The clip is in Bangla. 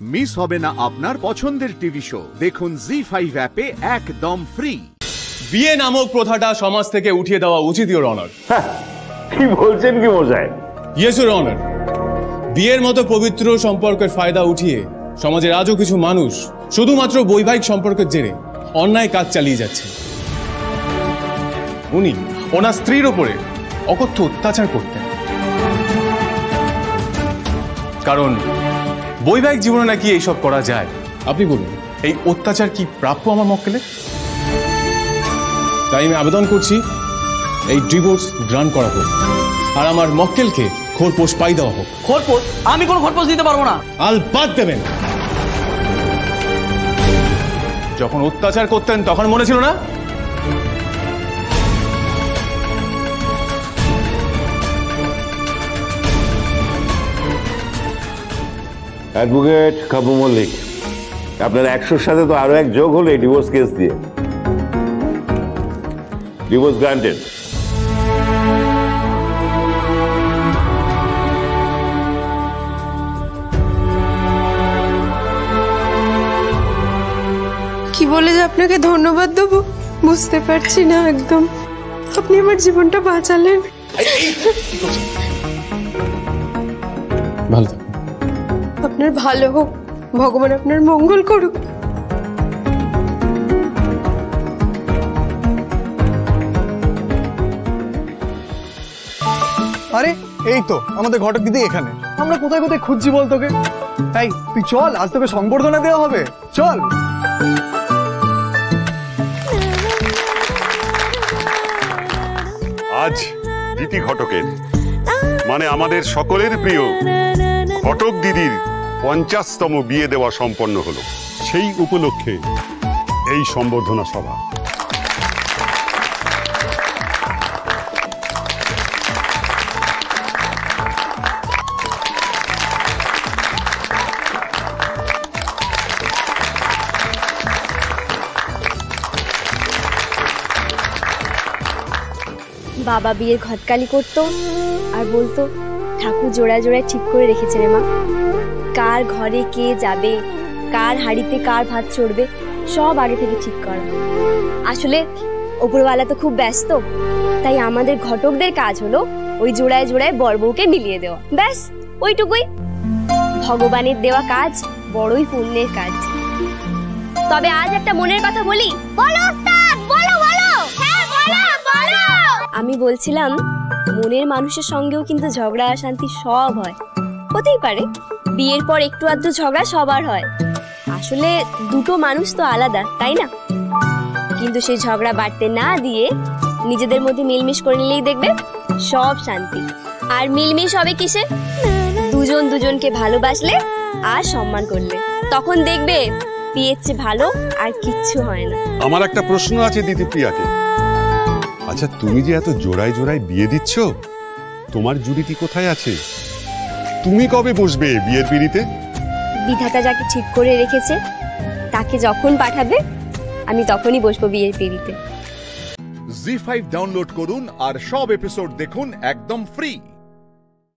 মিস হবে না আপনার পছন্দের টিভি শো। দেখুন জি5 অ্যাপে একদম ফ্রি। বিয়ে নামক প্রথাটা সমাজ থেকে উঠিয়ে দেওয়া উচিত, ইওর অনার। কি বলছেন কি মশাই? Yes your honour. বিয়ের মতো পবিত্র সম্পর্কের ফায়দা উঠিয়ে সমাজের আজও কিছু মানুষ শুধুমাত্র বৈবাহিক সম্পর্কের জেরে অন্যায় কাজ চালিয়ে যাচ্ছে। উনি ওনার স্ত্রীর ওপরে অকথ্য অত্যাচার করতেন, কারণ বৈবাহিক জীবনে নাকি এইসব করা যায়। আপনি বলুন, এই অত্যাচার কি প্রাপ্য আমার মক্কেলের? তাই আমি আবেদন করছি এই ডিভোর্স গ্রান্ট করা হোক, আর আমার মক্কেলকে খোরপোশ পাই দেওয়া হোক। খোরপোশ? আমি কোনো খোরপোশ দিতে পারবো না। আলবাদ দেবেন। যখন অত্যাচার করতেন তখন মনে ছিল না? অ্যাডভোকেট কাবু মল্লিক, আপনার 100-র সাথে তো আরো এক যোগ হলো এই ডিভোর্স কেস দিয়ে। Divorce granted. কি বলে যে আপনাকে ধন্যবাদ দেবো বুঝতে পারছি না একদম। আপনি আমার জীবনটা বাঁচালেন। ভালো থাকুন। আপনার ভালো হোক, ভগবান আপনার মঙ্গল করুক। আরে এই তো আমাদের ঘটক দিদি এখানে। আমরা কোথায় কোথায় খুঁজছি বল তোকে। তাই তুই চল, আজ তোকে সংবর্ধনা দেওয়া হবে, চল। আজ দিতি ঘটকের মানে আমাদের সকলের প্রিয় ঘটক দিদির 50তম বিয়ে দেওয়া সম্পন্ন হলো। সেই উপলক্ষে এই সম্বর্ধনা সভা। বাবা বিয়ের ঘটকালি করতো আর বলতো, ঠাকুর জোড়ায় জোড়ায় ঠিক করে রেখেছে রে মা, কার ঘরে কে যাবে, কার হাড়িতে কার ভাত চড়বে, সব আগে থেকে ঠিক করা। আসলে ওপরওয়ালা তো খুব ব্যস্ত, তাই আমাদের ঘটকদের কাজ হলো ওই জোড়ায় জোড়ায় বর বউকে মিলিয়ে দেওয়া, ব্যাস ওইটুকুই। ভগবানের দেওয়া কাজ বড়ই পুণ্যের কাজ। তবে আজ একটা মনের কথা বলি। বলো ওস্তাদ, বলো বলো। হ্যাঁ বলো বলো। আমি বলছিলাম, মনের মানুষের সঙ্গেও কিন্তু ঝগড়া অশান্তি সব হয়, হতেই পারে। বিয়ের পর একটু আধটু ঝগড়া সবার হয়, আসলে দুটো মানুষ তো আলাদা, তাই না? কিন্তু সেই ঝগড়া বাড়তে না দিয়ে নিজেদের মধ্যে মিলমিশ করে নিলেই দেখবে সব শান্তি। আর মিলমিশ হবে কিসে? দুজন দুজনকে ভালোবাসলে আর সম্মান করলে, তখন দেখবে বিয়ের চেয়ে ভালো আর কিচ্ছু হয় না। আমার একটা প্রশ্ন আছে দিদি প্রিয়াকে। আচ্ছা, তুমি যে এত জোড়ায় জোড়ায় বিয়ে দিচ্ছ, তোমার জুড়িটি কোথায় আছে? তুমি কবে বসবে বিয়ের পিঁড়িতে? বিধাতা যাকে ঠিক করে রেখেছে তাকে যখন পাঠাবে আমি তখনই বসবো বিয়ের পিঁড়িতে। জি5 ডাউনলোড করুন আর সব এপিসোড দেখুন একদম ফ্রি।